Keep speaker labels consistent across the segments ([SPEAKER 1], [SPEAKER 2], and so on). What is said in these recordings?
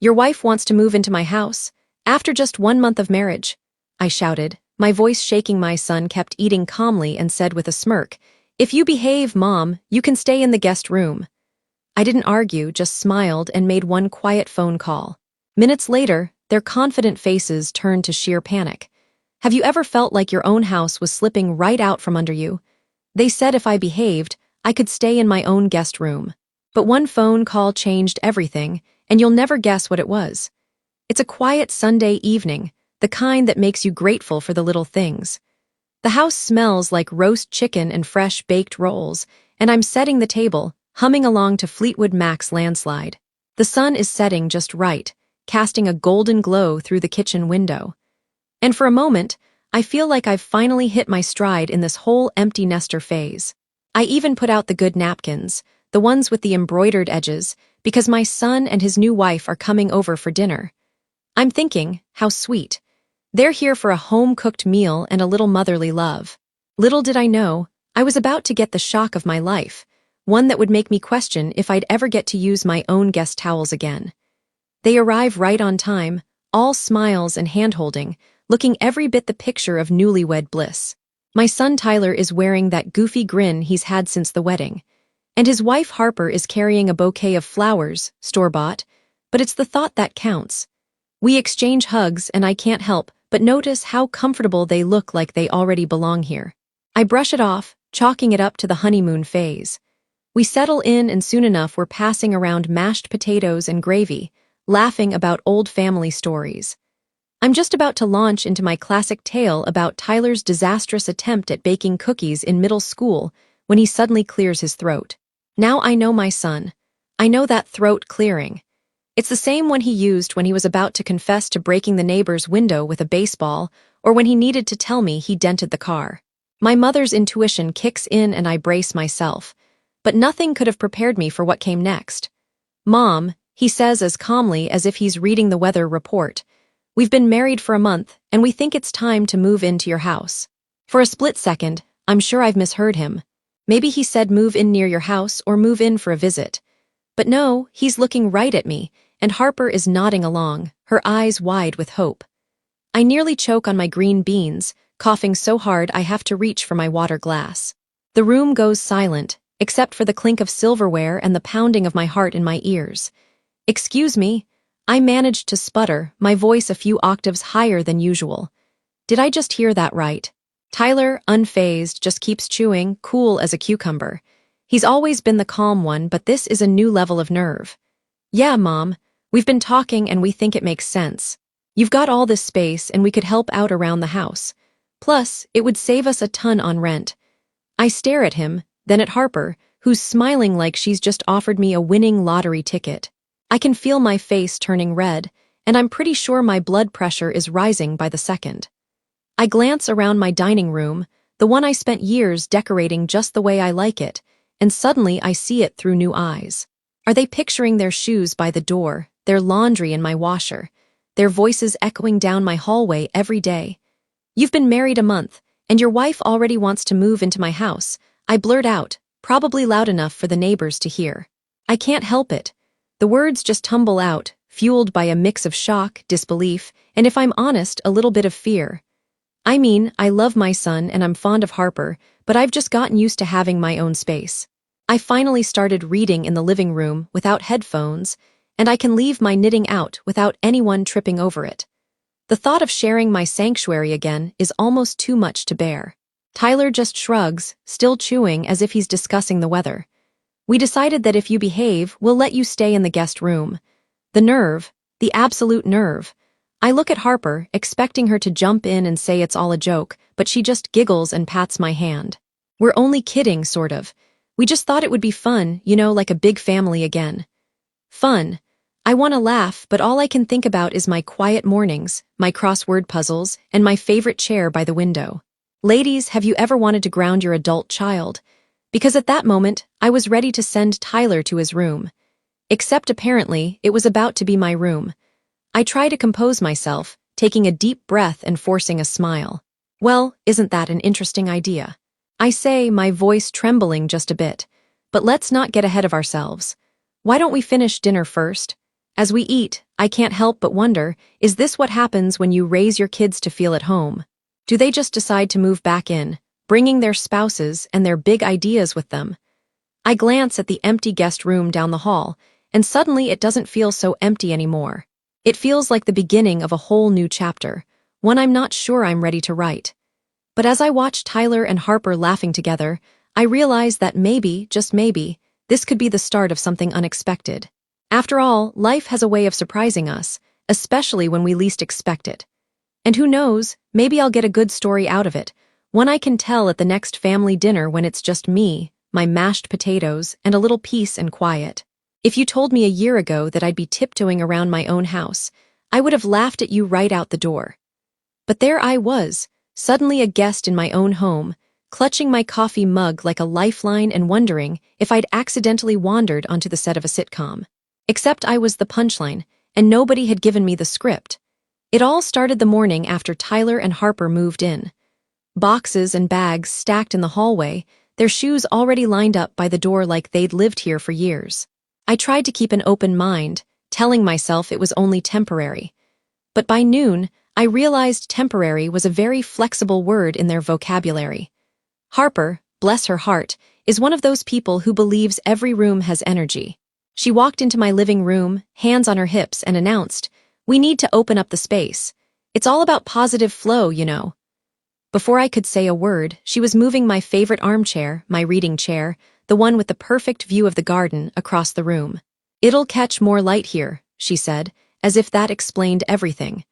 [SPEAKER 1] Your wife wants to move into my house, after just 1 month of marriage, I shouted. My voice shaking. My son kept eating calmly and said with a smirk, "If you behave, Mom, you can stay in the guest room." I didn't argue, just smiled and made one quiet phone call. Minutes later, their confident faces turned to sheer panic. Have you ever felt like your own house was slipping right out from under you? They said if I behaved, I could stay in my own guest room. But one phone call changed everything, and you'll never guess what it was. It's a quiet Sunday evening, the kind that makes you grateful for the little things. The house smells like roast chicken and fresh baked rolls, and I'm setting the table, humming along to Fleetwood Mac's Landslide. The sun is setting just right, casting a golden glow through the kitchen window. And for a moment, I feel like I've finally hit my stride in this whole empty nester phase. I even put out the good napkins, the ones with the embroidered edges, because my son and his new wife are coming over for dinner. I'm thinking, how sweet. They're here for a home-cooked meal and a little motherly love. Little did I know, I was about to get the shock of my life, one that would make me question if I'd ever get to use my own guest towels again. They arrive right on time, all smiles and hand-holding, looking every bit the picture of newlywed bliss. My son Tyler is wearing that goofy grin he's had since the wedding, and his wife Harper is carrying a bouquet of flowers, store-bought, but it's the thought that counts. We exchange hugs and I can't help but notice how comfortable they look, like they already belong here. I brush it off, chalking it up to the honeymoon phase. We settle in and soon enough we're passing around mashed potatoes and gravy, laughing about old family stories. I'm just about to launch into my classic tale about Tyler's disastrous attempt at baking cookies in middle school when he suddenly clears his throat. Now I know my son. I know that throat clearing. It's the same one he used when he was about to confess to breaking the neighbor's window with a baseball, or when he needed to tell me he dented the car. My mother's intuition kicks in and I brace myself, but nothing could have prepared me for what came next. "Mom," he says as calmly as if he's reading the weather report, "we've been married for a month, and we think it's time to move into your house." For a split second, I'm sure I've misheard him. Maybe he said move in near your house or move in for a visit. But no, he's looking right at me, and Harper is nodding along, her eyes wide with hope. I nearly choke on my green beans, coughing so hard I have to reach for my water glass. The room goes silent, except for the clink of silverware and the pounding of my heart in my ears. "Excuse me," I managed to sputter, my voice a few octaves higher than usual. Did I just hear that right? Tyler, unfazed, just keeps chewing, cool as a cucumber. He's always been the calm one, but this is a new level of nerve. "Yeah, Mom, we've been talking and we think it makes sense. You've got all this space and we could help out around the house. Plus, it would save us a ton on rent." I stare at him, then at Harper, who's smiling like she's just offered me a winning lottery ticket. I can feel my face turning red, and I'm pretty sure my blood pressure is rising by the second. I glance around my dining room, the one I spent years decorating just the way I like it, and suddenly I see it through new eyes. Are they picturing their shoes by the door, their laundry in my washer, their voices echoing down my hallway every day? "You've been married a month, and your wife already wants to move into my house," I blurt out, probably loud enough for the neighbors to hear. I can't help it. The words just tumble out, fueled by a mix of shock, disbelief, and if I'm honest, a little bit of fear. I mean, I love my son and I'm fond of Harper, but I've just gotten used to having my own space. I finally started reading in the living room without headphones, and I can leave my knitting out without anyone tripping over it. The thought of sharing my sanctuary again is almost too much to bear. Tyler just shrugs, still chewing as if he's discussing the weather. "We decided that if you behave, we'll let you stay in the guest room." The nerve, the absolute nerve. I look at Harper, expecting her to jump in and say it's all a joke, but she just giggles and pats my hand. "We're only kidding, sort of. We just thought it would be fun, like a big family again." Fun. I want to laugh, but all I can think about is my quiet mornings, my crossword puzzles, and my favorite chair by the window. Ladies, have you ever wanted to ground your adult child? Because at that moment, I was ready to send Tyler to his room. Except apparently, it was about to be my room. I try to compose myself, taking a deep breath and forcing a smile. "Well, isn't that an interesting idea?" I say, my voice trembling just a bit. "But let's not get ahead of ourselves. Why don't we finish dinner first?" As we eat, I can't help but wonder, is this what happens when you raise your kids to feel at home? Do they just decide to move back in, bringing their spouses and their big ideas with them? I glance at the empty guest room down the hall, and suddenly it doesn't feel so empty anymore. It feels like the beginning of a whole new chapter, one I'm not sure I'm ready to write. But as I watch Tyler and Harper laughing together, I realize that maybe, just maybe, this could be the start of something unexpected. After all, life has a way of surprising us, especially when we least expect it. And who knows, maybe I'll get a good story out of it, one I can tell at the next family dinner when it's just me, my mashed potatoes, and a little peace and quiet. If you told me a year ago that I'd be tiptoeing around my own house, I would have laughed at you right out the door. But there I was, suddenly a guest in my own home, clutching my coffee mug like a lifeline and wondering if I'd accidentally wandered onto the set of a sitcom. Except I was the punchline, and nobody had given me the script. It all started the morning after Tyler and Harper moved in. Boxes and bags stacked in the hallway, their shoes already lined up by the door like they'd lived here for years. I tried to keep an open mind, telling myself it was only temporary. But by noon, I realized temporary was a very flexible word in their vocabulary. Harper, bless her heart, is one of those people who believes every room has energy. She walked into my living room, hands on her hips, and announced, "We need to open up the space. It's all about positive flow, you know." Before I could say a word, she was moving my favorite armchair, my reading chair, the one with the perfect view of the garden, across the room. "It'll catch more light here," she said, as if that explained everything.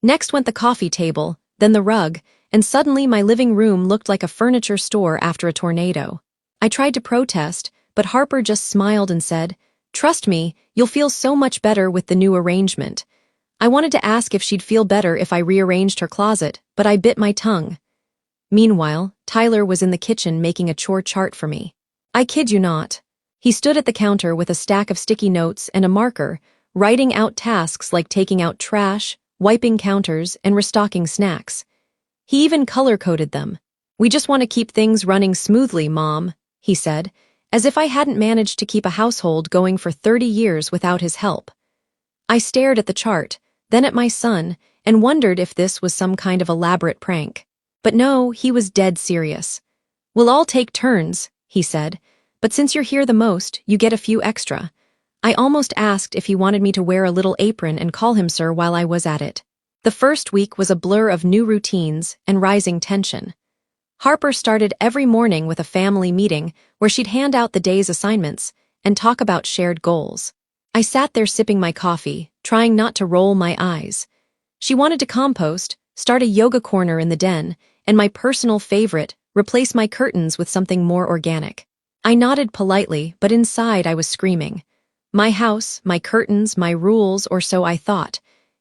[SPEAKER 1] Next went the coffee table, then the rug, and suddenly my living room looked like a furniture store after a tornado. I tried to protest, but Harper just smiled and said, "Trust me, you'll feel so much better with the new arrangement." I wanted to ask if she'd feel better if I rearranged her closet, but I bit my tongue. Meanwhile, Tyler was in the kitchen making a chore chart for me. I kid you not. He stood at the counter with a stack of sticky notes and a marker, writing out tasks like taking out trash, wiping counters, and restocking snacks. He even color-coded them. "We just want to keep things running smoothly, Mom," he said, as if I hadn't managed to keep a household going for 30 years without his help. I stared at the chart, then at my son, and wondered if this was some kind of elaborate prank. But no, he was dead serious. "We'll all take turns," he said, "but since you're here the most, you get a few extra." I almost asked if he wanted me to wear a little apron and call him sir while I was at it. The first week was a blur of new routines and rising tension. Harper started every morning with a family meeting where she'd hand out the day's assignments and talk about shared goals. I sat there sipping my coffee, trying not to roll my eyes. She wanted to compost, start a yoga corner in the den, and my personal favorite, replace my curtains with something more organic. I nodded politely, but inside I was screaming. My house, my curtains, my rules, or so I thought.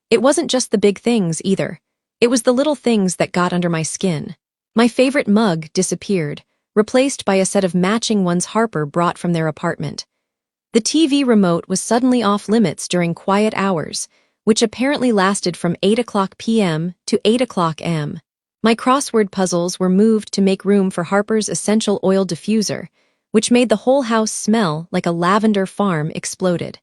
[SPEAKER 1] It wasn't just the big things, either. It was the little things that got under my skin. My favorite mug disappeared, replaced by a set of matching ones Harper brought from their apartment. The TV remote was suddenly off limits during quiet hours, which apparently lasted from 8 p.m. to 8 a.m. My crossword puzzles were moved to make room for Harper's essential oil diffuser, which made the whole house smell like a lavender farm exploded.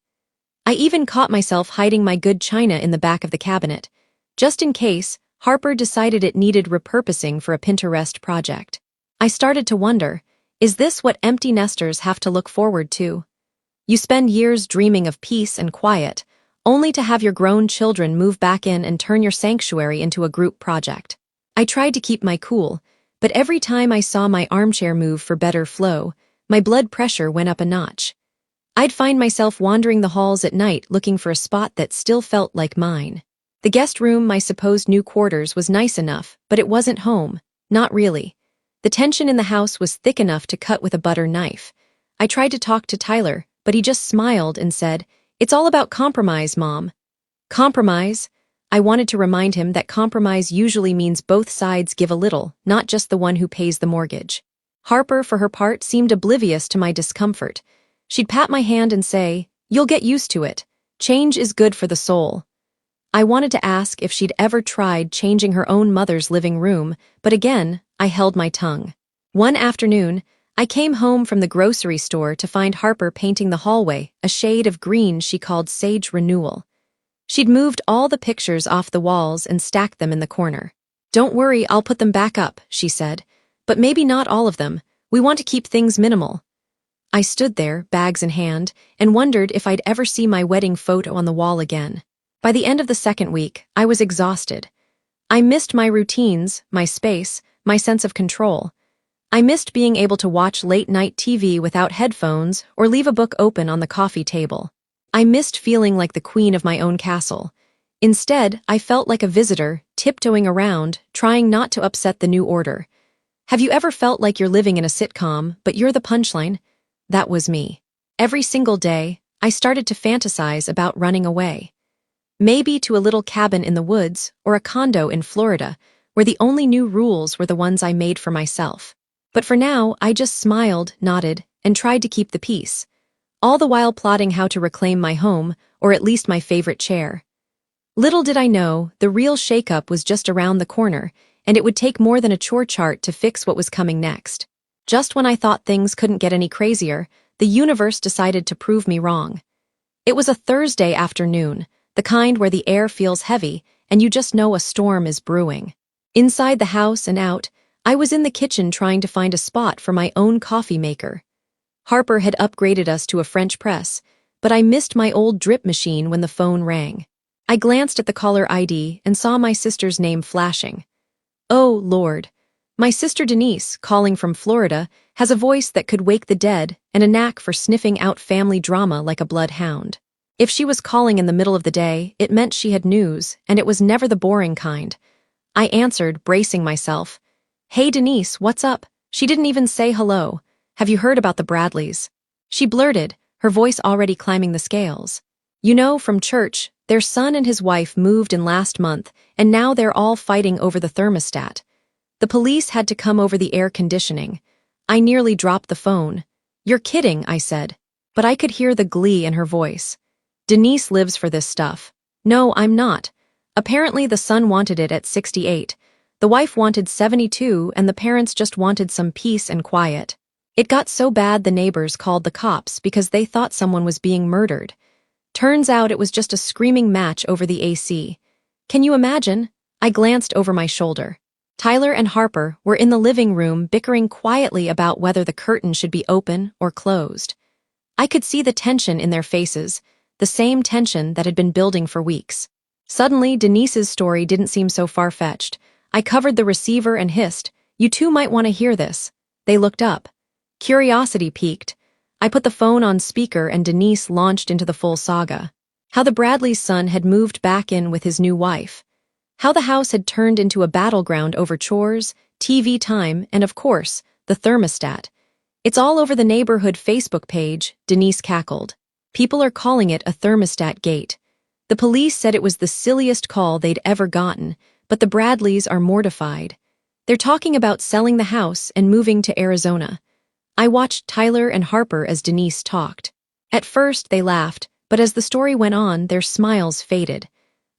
[SPEAKER 1] I even caught myself hiding my good china in the back of the cabinet, just in case Harper decided it needed repurposing for a Pinterest project. I started to wonder, is this what empty nesters have to look forward to? You spend years dreaming of peace and quiet, only to have your grown children move back in and turn your sanctuary into a group project. I tried to keep my cool, but every time I saw my armchair move for better flow, my blood pressure went up a notch. I'd find myself wandering the halls at night looking for a spot that still felt like mine. The guest room, my supposed new quarters, was nice enough, but it wasn't home. Not really. The tension in the house was thick enough to cut with a butter knife. I tried to talk to Tyler, but he just smiled and said, "It's all about compromise, Mom." Compromise? I wanted to remind him that compromise usually means both sides give a little, not just the one who pays the mortgage. Harper, for her part, seemed oblivious to my discomfort. She'd pat my hand and say, "You'll get used to it. Change is good for the soul." I wanted to ask if she'd ever tried changing her own mother's living room, but again, I held my tongue. One afternoon, I came home from the grocery store to find Harper painting the hallway, a shade of green she called sage renewal. She'd moved all the pictures off the walls and stacked them in the corner. "Don't worry, I'll put them back up," she said. "But maybe not all of them. We want to keep things minimal." I stood there, bags in hand, and wondered if I'd ever see my wedding photo on the wall again. By the end of the second week, I was exhausted. I missed my routines, my space, my sense of control. I missed being able to watch late-night TV without headphones or leave a book open on the coffee table. I missed feeling like the queen of my own castle. Instead, I felt like a visitor, tiptoeing around, trying not to upset the new order. Have you ever felt like you're living in a sitcom, but you're the punchline? That was me. Every single day, I started to fantasize about running away. Maybe to a little cabin in the woods or a condo in Florida, where the only new rules were the ones I made for myself. But for now, I just smiled, nodded, and tried to keep the peace, all the while plotting how to reclaim my home, or at least my favorite chair. Little did I know, the real shakeup was just around the corner, and it would take more than a chore chart to fix what was coming next. Just when I thought things couldn't get any crazier, the universe decided to prove me wrong. It was a Thursday afternoon, the kind where the air feels heavy and you just know a storm is brewing. Inside the house and out, I was in the kitchen trying to find a spot for my own coffee maker. Harper had upgraded us to a French press, but I missed my old drip machine when the phone rang. I glanced at the caller ID and saw my sister's name flashing. Oh, Lord. My sister Denise, calling from Florida, has a voice that could wake the dead and a knack for sniffing out family drama like a bloodhound. If she was calling in the middle of the day, it meant she had news, and it was never the boring kind. I answered, bracing myself. "Hey Denise, what's up?" She didn't even say hello. "Have you heard about the Bradleys?" She blurted, her voice already climbing the scales. "You know, from church, their son and his wife moved in last month, and now they're all fighting over the thermostat. The police had to come over the air conditioning." I nearly dropped the phone. "You're kidding," I said. But I could hear the glee in her voice. "Denise lives for this stuff." "No, I'm not. Apparently the son wanted it at 68. The wife wanted 72, and the parents just wanted some peace and quiet. It got so bad the neighbors called the cops because they thought someone was being murdered. Turns out it was just a screaming match over the AC. Can you imagine?" I glanced over my shoulder. Tyler and Harper were in the living room bickering quietly about whether the curtain should be open or closed. I could see the tension in their faces, the same tension that had been building for weeks. Suddenly, Denise's story didn't seem so far-fetched. I covered the receiver and hissed, "You two might want to hear this." They looked up. Curiosity piqued. I put the phone on speaker and Denise launched into the full saga. How the Bradley's son had moved back in with his new wife. How the house had turned into a battleground over chores, TV time, and of course, the thermostat. "It's all over the neighborhood Facebook page," Denise cackled. "People are calling it a thermostat gate. The police said it was the silliest call they'd ever gotten, but the Bradleys are mortified. They're talking about selling the house and moving to Arizona." I watched Tyler and Harper as Denise talked. At first, they laughed, but as the story went on, their smiles faded.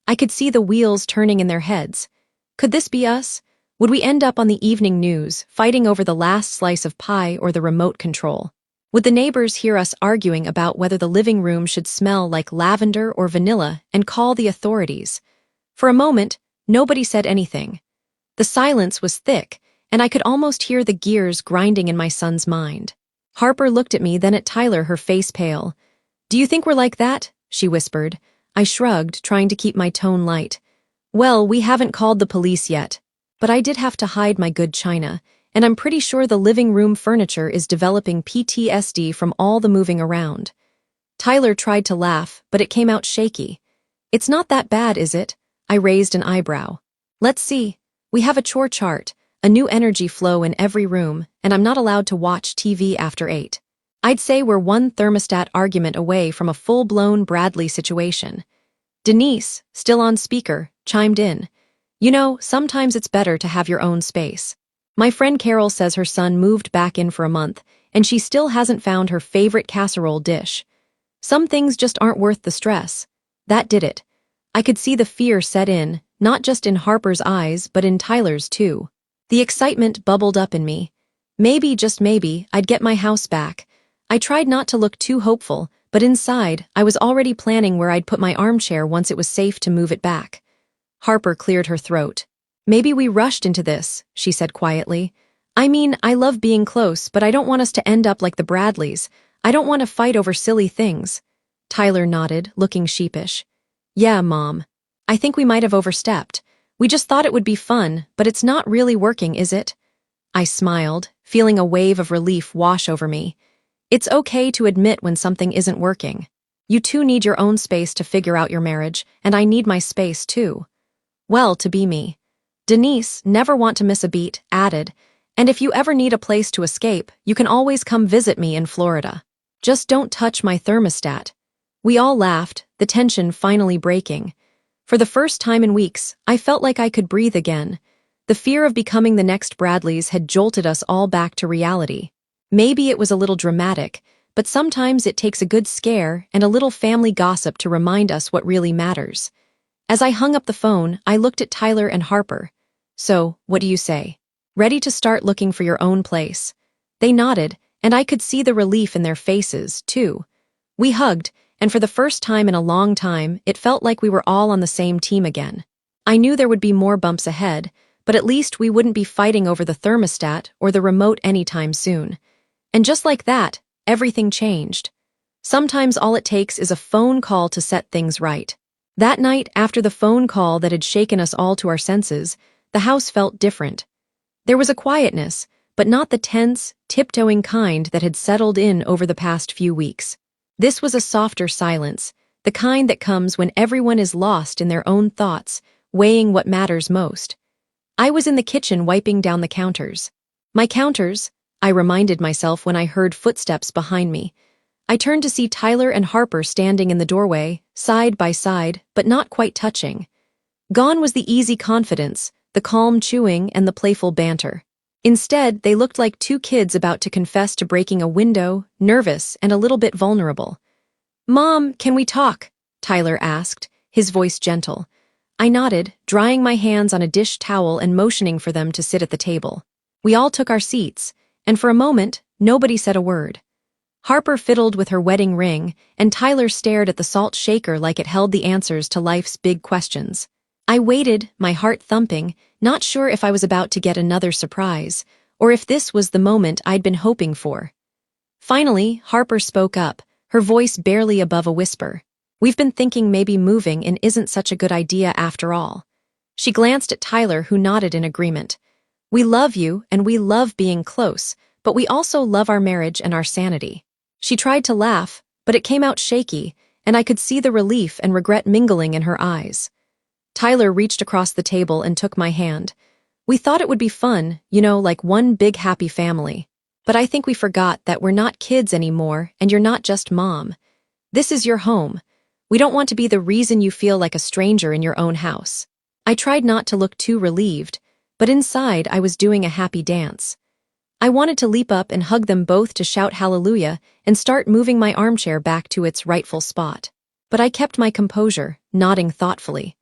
[SPEAKER 1] I could see the wheels turning in their heads. Could this be us? Would we end up on the evening news, fighting over the last slice of pie or the remote control? Would the neighbors hear us arguing about whether the living room should smell like lavender or vanilla and call the authorities? For a moment, nobody said anything. The silence was thick, and I could almost hear the gears grinding in my son's mind. Harper looked at me, then at Tyler, her face pale. "Do you think we're like that?" she whispered. I shrugged, trying to keep my tone light. "Well, we haven't called the police yet. But I did have to hide my good china, and I'm pretty sure the living room furniture is developing PTSD from all the moving around." Tyler tried to laugh, but it came out shaky. "It's not that bad, is it?" I raised an eyebrow. "Let's see. We have a chore chart, a new energy flow in every room, and I'm not allowed to watch TV after 8. I'd say we're one thermostat argument away from a full-blown Bradley situation." Denise, still on speaker, chimed in. "You know, sometimes it's better to have your own space. My friend Carol says her son moved back in for a month, and she still hasn't found her favorite casserole dish. Some things just aren't worth the stress." That did it. I could see the fear set in, not just in Harper's eyes, but in Tyler's too. The excitement bubbled up in me. Maybe, just maybe, I'd get my house back. I tried not to look too hopeful, but inside, I was already planning where I'd put my armchair once it was safe to move it back. Harper cleared her throat. "Maybe we rushed into this," she said quietly. "I mean, I love being close, but I don't want us to end up like the Bradleys. I don't want to fight over silly things." Tyler nodded, looking sheepish. "Yeah, Mom. I think we might have overstepped. We just thought it would be fun, but it's not really working, is it?" I smiled, feeling a wave of relief wash over me. It's okay to admit when something isn't working. You two need your own space to figure out your marriage, and I need my space too. Well, to be me. Denise, never want to miss a beat, added, "And if you ever need a place to escape, you can always come visit me in Florida. Just don't touch my thermostat." We all laughed, the tension finally breaking. For the first time in weeks, I felt like I could breathe again. The fear of becoming the next Bradleys had jolted us all back to reality. Maybe it was a little dramatic, but sometimes it takes a good scare and a little family gossip to remind us what really matters. As I hung up the phone, I looked at Tyler and Harper. "So, what do you say? Ready to start looking for your own place?" They nodded, and I could see the relief in their faces, too. We hugged, and for the first time in a long time, it felt like we were all on the same team again. I knew there would be more bumps ahead, but at least we wouldn't be fighting over the thermostat or the remote anytime soon. And just like that, everything changed. Sometimes all it takes is a phone call to set things right. That night, after the phone call that had shaken us all to our senses, the house felt different. There was a quietness, but not the tense, tiptoeing kind that had settled in over the past few weeks. This was a softer silence, the kind that comes when everyone is lost in their own thoughts, weighing what matters most. I was in the kitchen wiping down the counters. My counters, I reminded myself when I heard footsteps behind me. I turned to see Tyler and Harper standing in the doorway, side by side, but not quite touching. Gone was the easy confidence, the calm chewing, and the playful banter. Instead, they looked like two kids about to confess to breaking a window, nervous and a little bit vulnerable. "Mom, can we talk?" Tyler asked, his voice gentle. I nodded, drying my hands on a dish towel and motioning for them to sit at the table. We all took our seats, and for a moment, nobody said a word. Harper fiddled with her wedding ring, and Tyler stared at the salt shaker like it held the answers to life's big questions. I waited, my heart thumping, not sure if I was about to get another surprise, or if this was the moment I'd been hoping for. Finally, Harper spoke up, her voice barely above a whisper. "We've been thinking maybe moving in isn't such a good idea after all." She glanced at Tyler, who nodded in agreement. "We love you, and we love being close, but we also love our marriage and our sanity." She tried to laugh, but it came out shaky, and I could see the relief and regret mingling in her eyes. Tyler reached across the table and took my hand. "We thought it would be fun, like one big happy family. But I think we forgot that we're not kids anymore, and you're not just Mom. This is your home. We don't want to be the reason you feel like a stranger in your own house." I tried not to look too relieved, but inside I was doing a happy dance. I wanted to leap up and hug them both to shout hallelujah and start moving my armchair back to its rightful spot. But I kept my composure, nodding thoughtfully.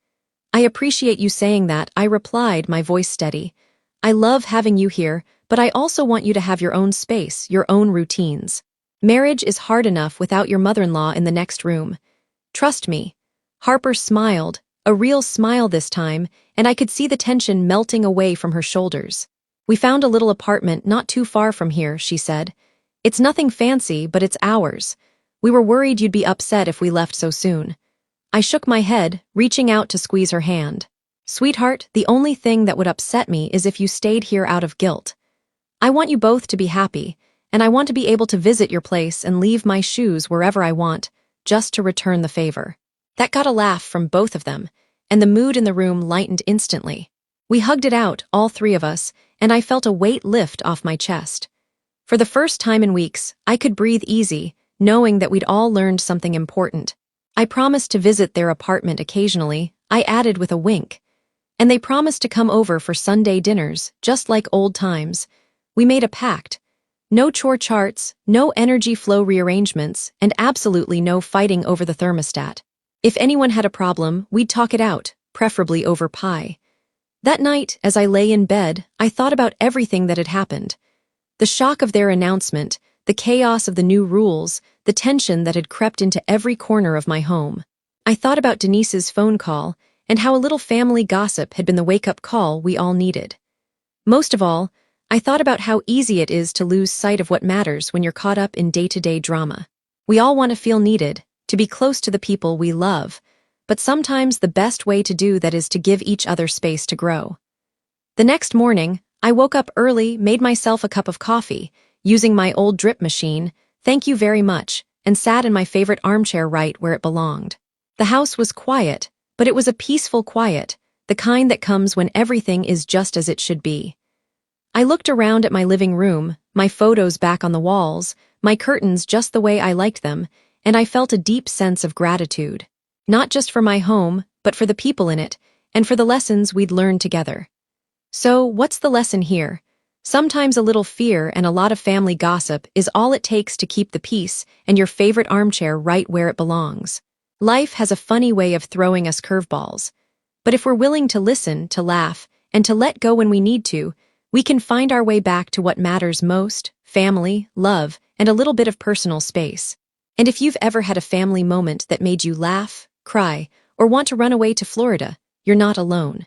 [SPEAKER 1] "I appreciate you saying that," I replied, my voice steady. "I love having you here, but I also want you to have your own space, your own routines. Marriage is hard enough without your mother-in-law in the next room. Trust me." Harper smiled, a real smile this time, and I could see the tension melting away from her shoulders. "We found a little apartment not too far from here," she said. "It's nothing fancy, but it's ours. We were worried you'd be upset if we left so soon." I shook my head, reaching out to squeeze her hand. "Sweetheart, the only thing that would upset me is if you stayed here out of guilt. I want you both to be happy, and I want to be able to visit your place and leave my shoes wherever I want, just to return the favor." That got a laugh from both of them, and the mood in the room lightened instantly. We hugged it out, all three of us, and I felt a weight lift off my chest. For the first time in weeks, I could breathe easy, knowing that we'd all learned something important. I promised to visit their apartment occasionally, I added with a wink. And they promised to come over for Sunday dinners, just like old times. We made a pact. No chore charts, no energy flow rearrangements, and absolutely no fighting over the thermostat. If anyone had a problem, we'd talk it out, preferably over pie. That night, as I lay in bed, I thought about everything that had happened. The shock of their announcement, the chaos of the new rules, the tension that had crept into every corner of my home. I thought about Denise's phone call and how a little family gossip had been the wake-up call we all needed. Most of all, I thought about how easy it is to lose sight of what matters when you're caught up in day-to-day drama. We all want to feel needed, to be close to the people we love, but sometimes the best way to do that is to give each other space to grow. The next morning, I woke up early, made myself a cup of coffee, using my old drip machine, thank you very much, and sat in my favorite armchair right where it belonged. The house was quiet, but it was a peaceful quiet, the kind that comes when everything is just as it should be. I looked around at my living room, my photos back on the walls, my curtains just the way I liked them, and I felt a deep sense of gratitude. Not just for my home, but for the people in it, and for the lessons we'd learned together. So, what's the lesson here? Sometimes a little fear and a lot of family gossip is all it takes to keep the peace and your favorite armchair right where it belongs. Life has a funny way of throwing us curveballs, but if we're willing to listen, to laugh, and to let go when we need to, we can find our way back to what matters most: family, love, and a little bit of personal space. And if you've ever had a family moment that made you laugh, cry, or want to run away to Florida, you're not alone.